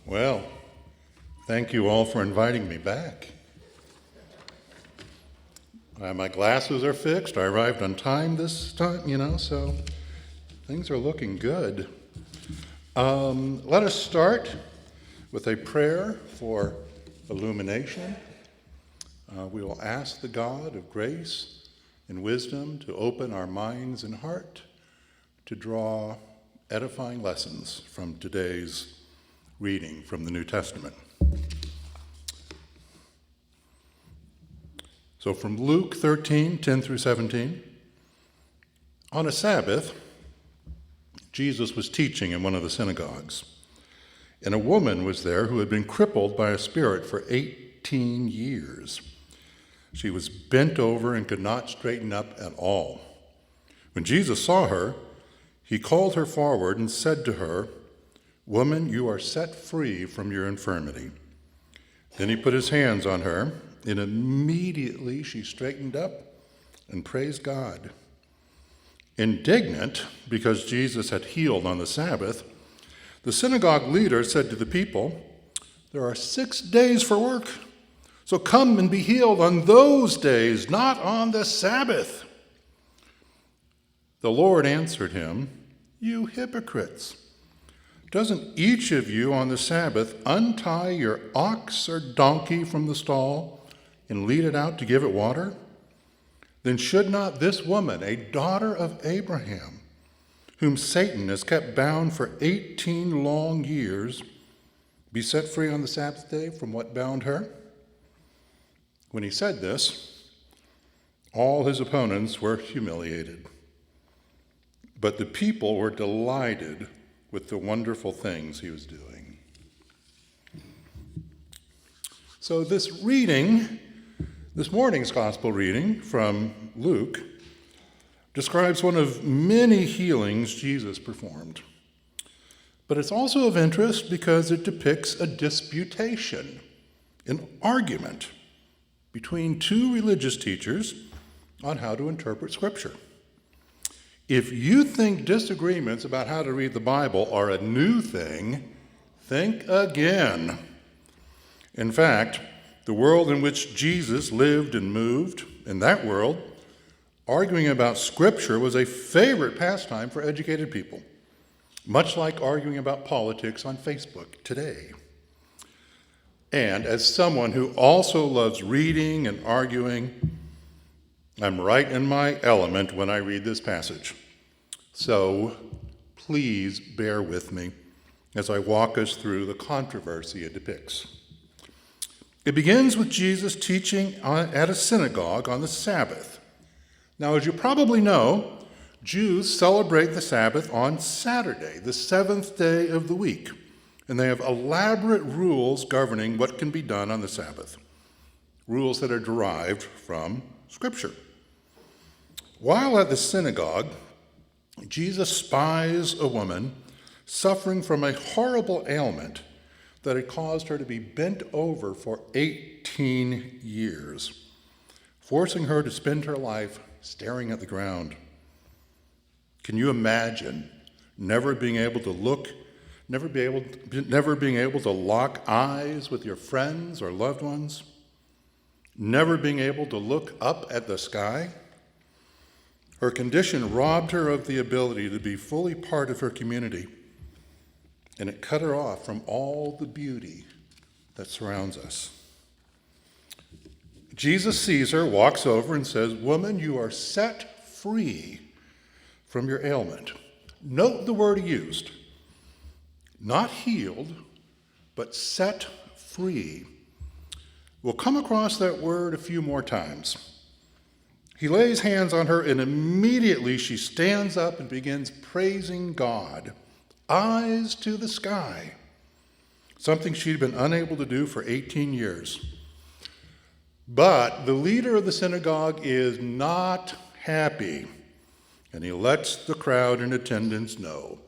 Well, thank you all for inviting me back. My glasses are fixed. I arrived on time this time, so things are looking good. Let us start with a prayer for illumination. We will ask the God of grace and wisdom to open our minds and heart to draw edifying lessons from today's reading from the New Testament. So from Luke 13, 10 through 17, on a Sabbath, Jesus was teaching in one of the synagogues, and a woman was there who had been crippled by a spirit for 18 years. She was bent over and could not straighten up at all. When Jesus saw her, he called her forward and said to her, "Woman, you are set free from your infirmity." Then he put his hands on her, and immediately she straightened up and praised God. Indignant because Jesus had healed on the Sabbath, the synagogue leader said to the people, "There are 6 days for work, so come and be healed on those days, not on the Sabbath." The Lord answered him, "You hypocrites! Doesn't each of you on the Sabbath untie your ox or donkey from the stall and lead it out to give it water? Then should not this woman, a daughter of Abraham, whom Satan has kept bound for 18 long years, be set free on the Sabbath day from what bound her?" When he said this, all his opponents were humiliated, but the people were delighted with the wonderful things he was doing. So this morning's gospel reading from Luke describes one of many healings Jesus performed. But it's also of interest because it depicts a disputation, an argument between two religious teachers on how to interpret Scripture. If you think disagreements about how to read the Bible are a new thing, think again. In fact, the world in which Jesus lived and moved, in that world, arguing about Scripture was a favorite pastime for educated people, much like arguing about politics on Facebook today. And as someone who also loves reading and arguing, I'm right in my element when I read this passage. So please bear with me as I walk us through the controversy it depicts. It begins with Jesus teaching at a synagogue on the Sabbath. Now, as you probably know, Jews celebrate the Sabbath on Saturday, the 7th day of the week, and they have elaborate rules governing what can be done on the Sabbath, rules that are derived from Scripture. While at the synagogue, Jesus spies a woman suffering from a horrible ailment that had caused her to be bent over for 18 years, forcing her to spend her life staring at the ground. Can you imagine never being able to look, never being able to lock eyes with your friends or loved ones, never being able to look up at the sky? Her condition robbed her of the ability to be fully part of her community, and it cut her off from all the beauty that surrounds us. Jesus sees her, walks over, and says, "Woman, you are set free from your ailment." Note the word he used. Not healed, but set free. We'll come across that word a few more times. He lays hands on her, and immediately she stands up and begins praising God, eyes to the sky, something she'd been unable to do for 18 years. But the leader of the synagogue is not happy, and he lets the crowd in attendance know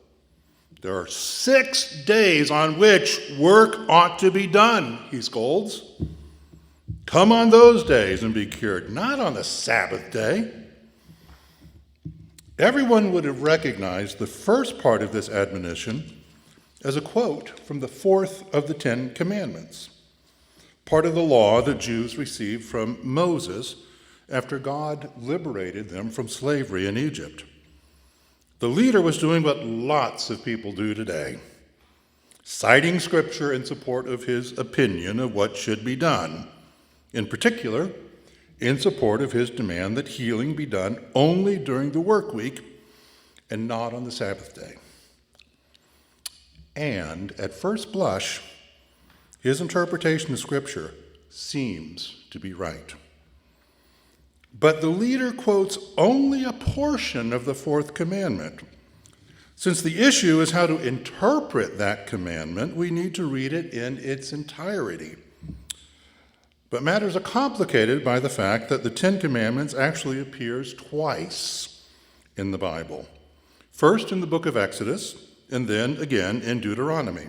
there are 6 days on which work ought to be done, he scolds. Come on those days and be cured, not on the Sabbath day. Everyone would have recognized the first part of this admonition as a quote from the fourth of the Ten Commandments, part of the law that Jews received from Moses after God liberated them from slavery in Egypt. The leader was doing what lots of people do today, citing Scripture in support of his opinion of what should be done, in particular, in support of his demand that healing be done only during the work week and not on the Sabbath day. And at first blush, his interpretation of Scripture seems to be right. But the leader quotes only a portion of the fourth commandment. Since the issue is how to interpret that commandment, we need to read it in its entirety. But matters are complicated by the fact that the Ten Commandments actually appears twice in the Bible. First in the book of Exodus, and then again in Deuteronomy.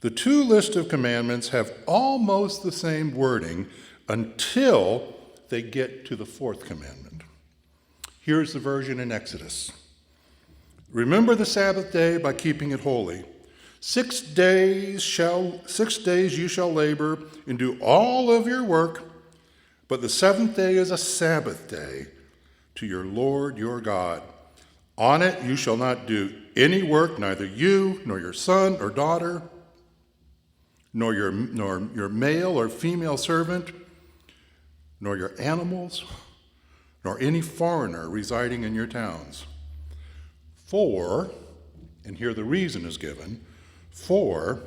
The two lists of commandments have almost the same wording until they get to the fourth commandment. Here's the version in Exodus. Remember the Sabbath day by keeping it holy. 6 days you shall labor and do all of your work, but the seventh day is a Sabbath day to your Lord your God. On it you shall not do any work, neither you nor your son or daughter, nor your male or female servant, nor your animals, nor any foreigner residing in your towns. For, and here the reason is given, for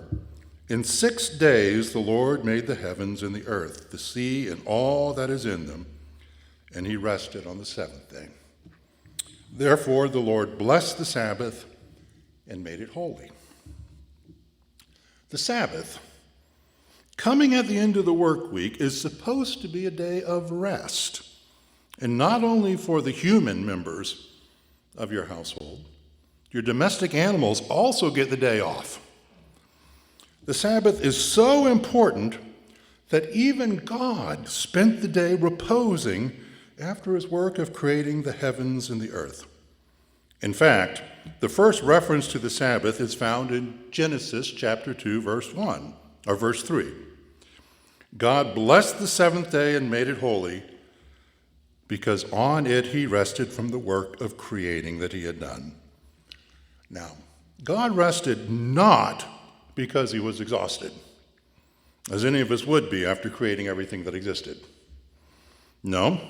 in 6 days the Lord made the heavens and the earth, the sea and all that is in them, and he rested on the seventh day. Therefore the Lord blessed the Sabbath and made it holy. The Sabbath, coming at the end of the work week, is supposed to be a day of rest, and not only for the human members of your household. Your domestic animals also get the day off. The Sabbath is so important that even God spent the day reposing after his work of creating the heavens and the earth. In fact, the first reference to the Sabbath is found in Genesis chapter 2, verse 1, or verse 3. God blessed the seventh day and made it holy, because on it he rested from the work of creating that he had done. Now, God rested not because he was exhausted, as any of us would be after creating everything that existed. No,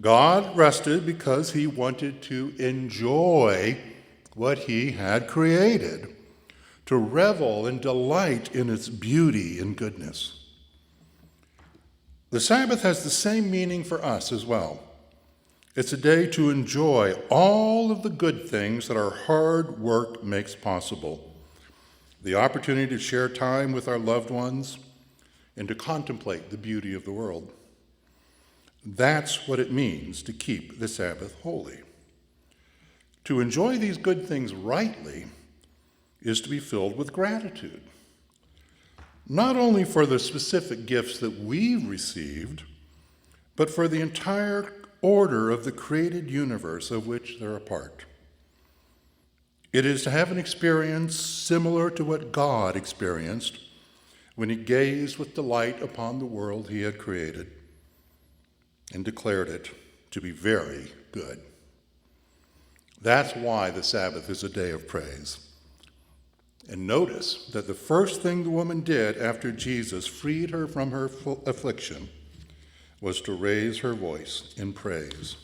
God rested because he wanted to enjoy what he had created, to revel and delight in its beauty and goodness. The Sabbath has the same meaning for us as well. It's a day to enjoy all of the good things that our hard work makes possible. The opportunity to share time with our loved ones and to contemplate the beauty of the world. That's what it means to keep the Sabbath holy. To enjoy these good things rightly is to be filled with gratitude, not only for the specific gifts that we've received, but for the entire order of the created universe of which they're a part. It is to have an experience similar to what God experienced when he gazed with delight upon the world he had created and declared it to be very good. That's why the Sabbath is a day of praise. And notice that the first thing the woman did after Jesus freed her from her affliction was to raise her voice in praise.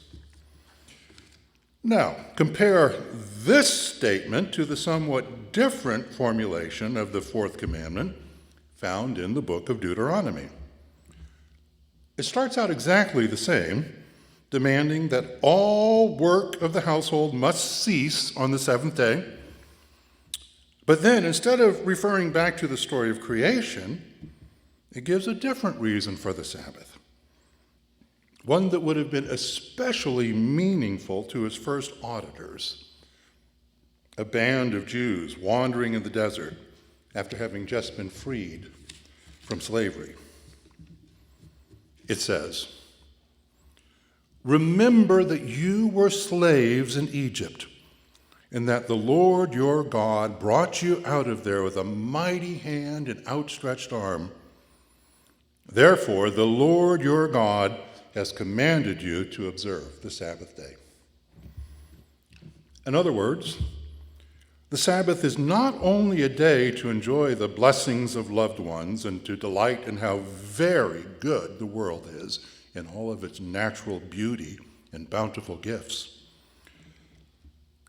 Now, compare this statement to the somewhat different formulation of the fourth commandment found in the book of Deuteronomy. It starts out exactly the same, demanding that all work of the household must cease on the seventh day. But then, instead of referring back to the story of creation, it gives a different reason for the Sabbath, one that would have been especially meaningful to his first auditors, a band of Jews wandering in the desert after having just been freed from slavery. It says, "Remember that you were slaves in Egypt, and that the Lord your God brought you out of there with a mighty hand and outstretched arm. Therefore, the Lord your God has commanded you to observe the Sabbath day. In other words, the Sabbath is not only a day to enjoy the blessings of loved ones and to delight in how very good the world is in all of its natural beauty and bountiful gifts.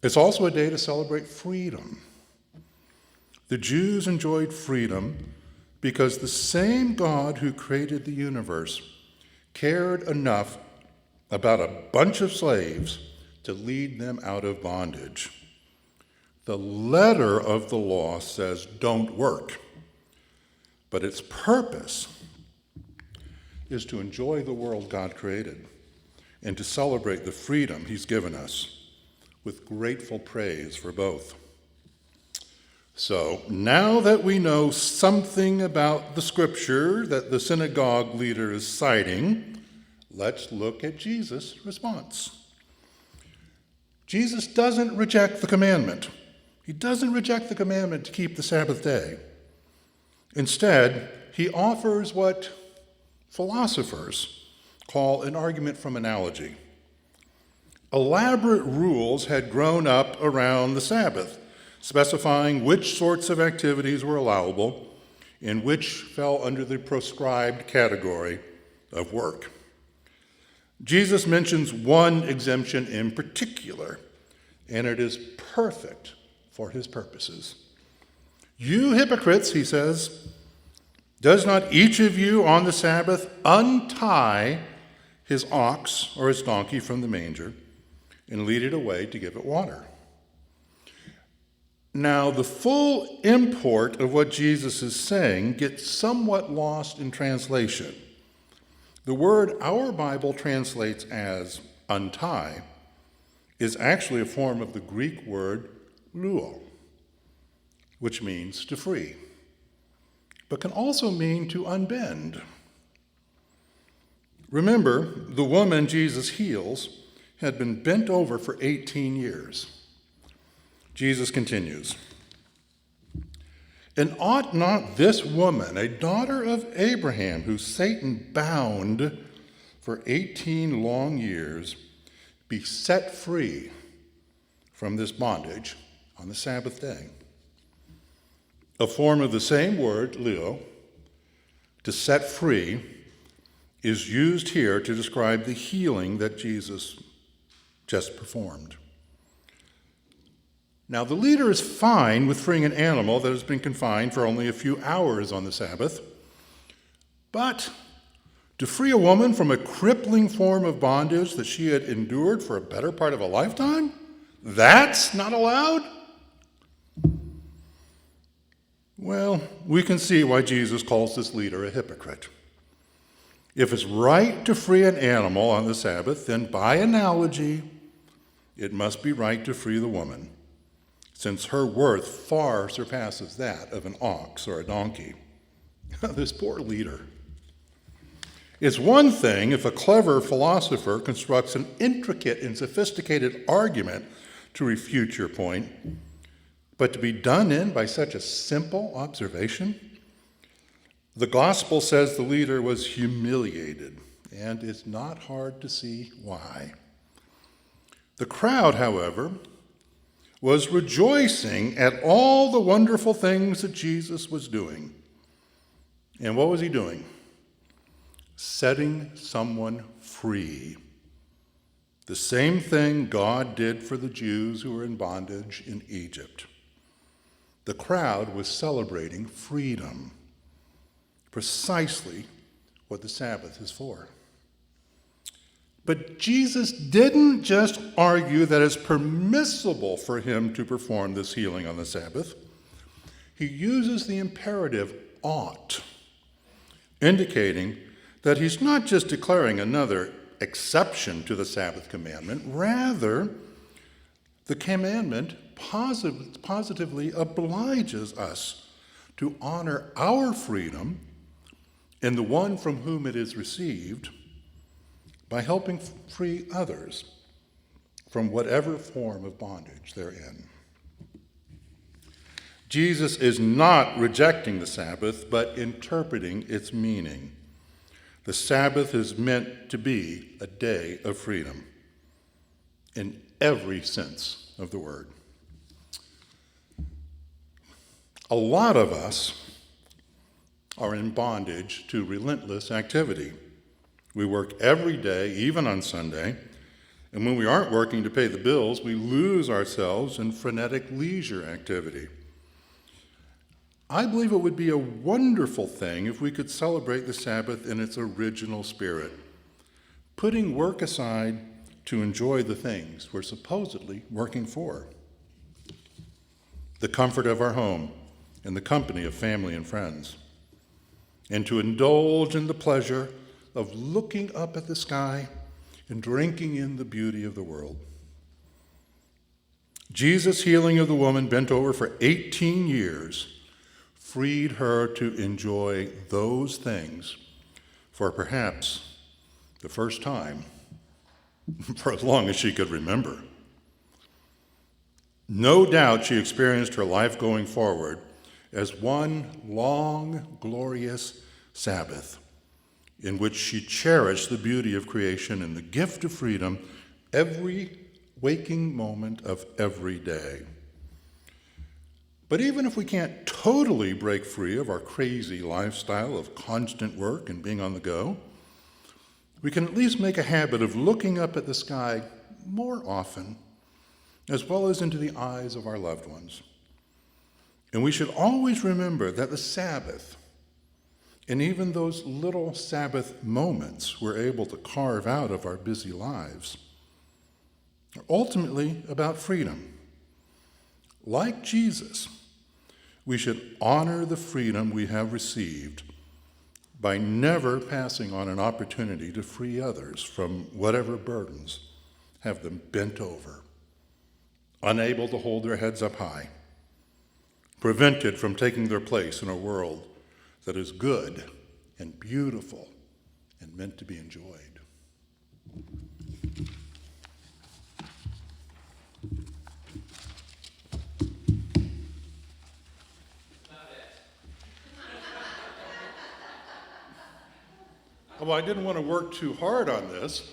It's also a day to celebrate freedom. The Jews enjoyed freedom because the same God who created the universe cared enough about a bunch of slaves to lead them out of bondage. The letter of the law says don't work, but its purpose is to enjoy the world God created and to celebrate the freedom he's given us with grateful praise for both. So now that we know something about the scripture that the synagogue leader is citing, let's look at Jesus' response. Jesus doesn't reject the commandment. He doesn't reject the commandment to keep the Sabbath day. Instead, he offers what philosophers call an argument from analogy. Elaborate rules had grown up around the Sabbath, specifying which sorts of activities were allowable and which fell under the proscribed category of work. Jesus mentions one exemption in particular, and it is perfect for his purposes. You hypocrites, he says, does not each of you on the Sabbath untie his ox or his donkey from the manger and lead it away to give it water? Now, the full import of what Jesus is saying gets somewhat lost in translation. The word our Bible translates as untie is actually a form of the Greek word luo, which means to free, but can also mean to unbend. Remember, the woman Jesus heals had been bent over for 18 years. Jesus continues, and ought not this woman, a daughter of Abraham, who Satan bound for 18 long years, be set free from this bondage on the Sabbath day? A form of the same word, leo, to set free, is used here to describe the healing that Jesus just performed. Now, the leader is fine with freeing an animal that has been confined for only a few hours on the Sabbath, but to free a woman from a crippling form of bondage that she had endured for a better part of a lifetime, that's not allowed? Well, we can see why Jesus calls this leader a hypocrite. If it's right to free an animal on the Sabbath, then by analogy, it must be right to free the woman, since her worth far surpasses that of an ox or a donkey. This poor leader. It's one thing if a clever philosopher constructs an intricate and sophisticated argument to refute your point, but to be done in by such a simple observation? The gospel says the leader was humiliated, and it's not hard to see why. The crowd, however, was rejoicing at all the wonderful things that Jesus was doing. And what was he doing? Setting someone free. The same thing God did for the Jews who were in bondage in Egypt. The crowd was celebrating freedom, precisely what the Sabbath is for. But Jesus didn't just argue that it's permissible for him to perform this healing on the Sabbath. He uses the imperative ought, indicating that he's not just declaring another exception to the Sabbath commandment. Rather, the commandment positively obliges us to honor our freedom in the one from whom it is received by helping free others from whatever form of bondage they're in. Jesus is not rejecting the Sabbath, but interpreting its meaning. The Sabbath is meant to be a day of freedom in every sense of the word. A lot of us are in bondage to relentless activity. We work every day, even on Sunday, and when we aren't working to pay the bills, we lose ourselves in frenetic leisure activity. I believe it would be a wonderful thing if we could celebrate the Sabbath in its original spirit, putting work aside to enjoy the things we're supposedly working for. The comfort of our home and the company of family and friends, and to indulge in the pleasure of looking up at the sky and drinking in the beauty of the world. Jesus' healing of the woman bent over for 18 years freed her to enjoy those things for perhaps the first time for as long as she could remember. No doubt she experienced her life going forward as one long, glorious Sabbath in which she cherished the beauty of creation and the gift of freedom every waking moment of every day. But even if we can't totally break free of our crazy lifestyle of constant work and being on the go, we can at least make a habit of looking up at the sky more often, as well as into the eyes of our loved ones. And we should always remember that the Sabbath, and even those little Sabbath moments we're able to carve out of our busy lives, are ultimately about freedom. Like Jesus, we should honor the freedom we have received by never passing on an opportunity to free others from whatever burdens have them bent over, unable to hold their heads up high, prevented from taking their place in a world that is good and beautiful and meant to be enjoyed. Well, I didn't want to work too hard on this,